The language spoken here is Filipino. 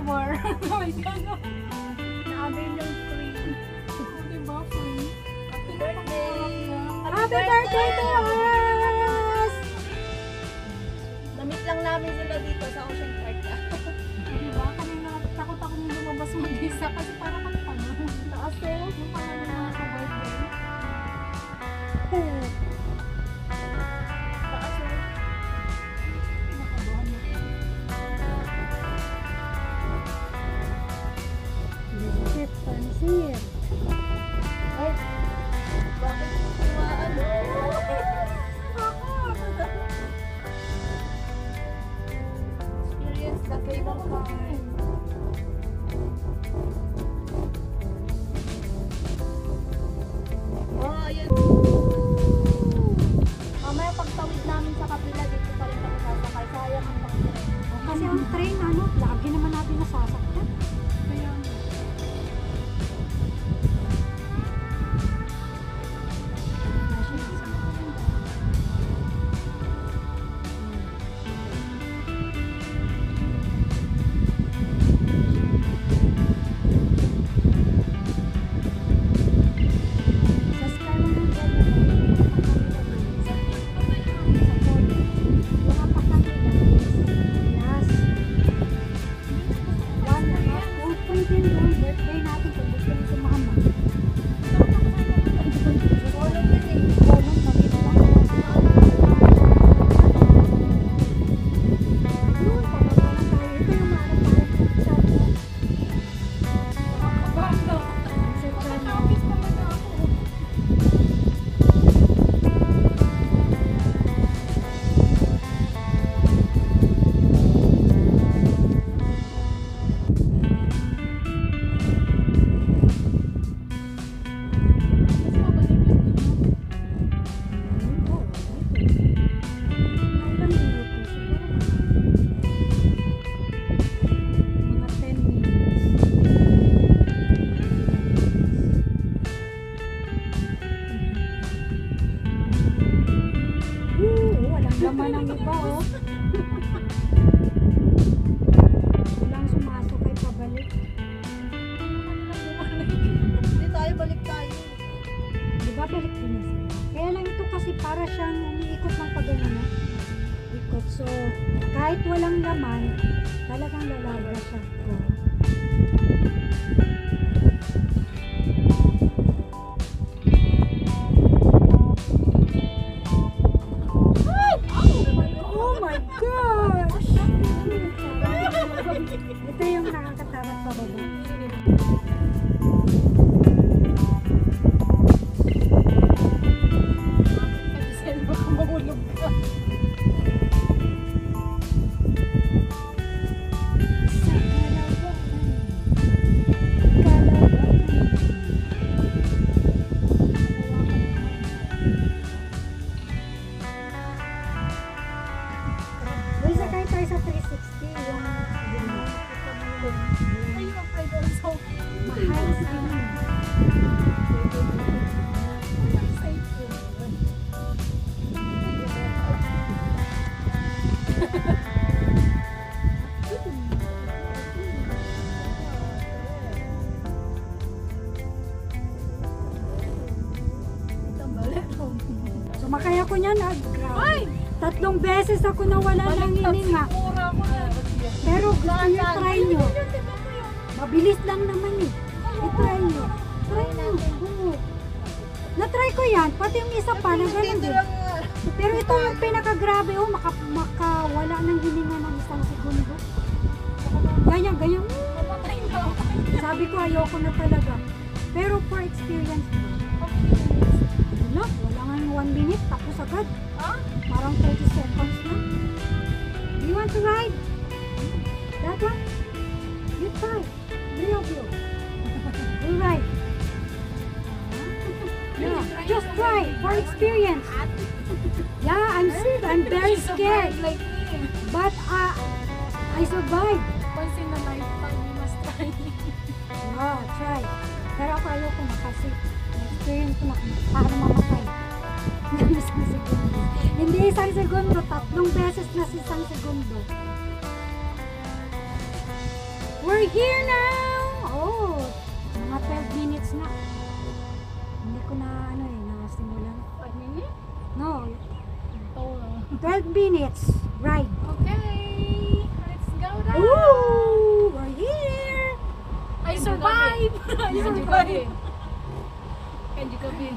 flower. May gano'n. Na-avail yung free. Diba free? Happy birthday! Happy birthday to us! Namit lang namin sila dito sa Ocean Park. Diba? Kanina takot ako nung lumabas mag-isa kasi parang ano. Taas eh. Yung parang mga ka-birthday. Taas mo. Pinakabahan mo. Biscuit, pansit. Ay, bakit ano? Experience the cable car. Oh, ayun. Mamaya pagtawid namin sa kabila, dito pa rin kami sasakay. Sayang ang pag-train. Kasi ang train, lagi naman natin nasasakyan. Kaya Sa Skyway ng mga pakakita. Yes. One and a half. Kung pwede doon, birthday natin kung gusto niyo sumama. Tulong din eh. Kolong, mabit lang. Yun, pababa lang tayo. Ito yung maarap-arap na chat. banda. Sa chat. Tapos talaga ako. Mas mabalik yun. Ilang minuto? Siguro mga 10 minutes. Walang laman ang iba, oh. Walang sumasakay pabalik. Hindi tayo, balik tayo. Di ba balik din na sila? Kaya lang ito kasi para siyang umiikot ng pagano na. Ikot. So, kahit walang laman, talagang lalaga siya. Oh my gosh! Ito yung nakakatamat pababa. Kasi baka mahulog ka. Sa Kalawan. Uy, sakay tayo sa 360. Yung Ayun ang pride also. mahal sa inyo. Safe yun. Sumakay ako niyan, grabe. 3 beses ako nawala ng hininga. Mura ko na. Pero gusto niyo try nyo. Mabilis lang naman eh. I-try nyo. Try nyo. Oo. Na-try ko yan. Pati yung isa pa, na ganun din. Pero ito yung pinakagrabe, oh, makawala ng hininga ng 1 segundo. Ganyan, ganyan. Mamatay na ako. Sabi ko, ayoko na talaga. Pero for experience mo, wala nga yung 1 minute, tapos agad. Ha? Parang 30 seconds lang. Do you want to ride? That one? You try. Three of you. You ride. Yeah, just try for experience. Yeah, I'm very scared. Like me. But I survived. Once in a lifetime, you must try. Yeah, try. Pero ako ayoko na kasi na-experience ko na paano mamatay. Ng 1 segundo. Hindi 1 segundo, 3 beses na sa 1 segundo. Where We're here now! Oh, mga 12 minutes na. Hindi ko na nasimulan. 5 minutes? No, Oh. 12 minutes ride. Okay, let's go now. Ooh, we're here! I survived! I survived! Can you come in?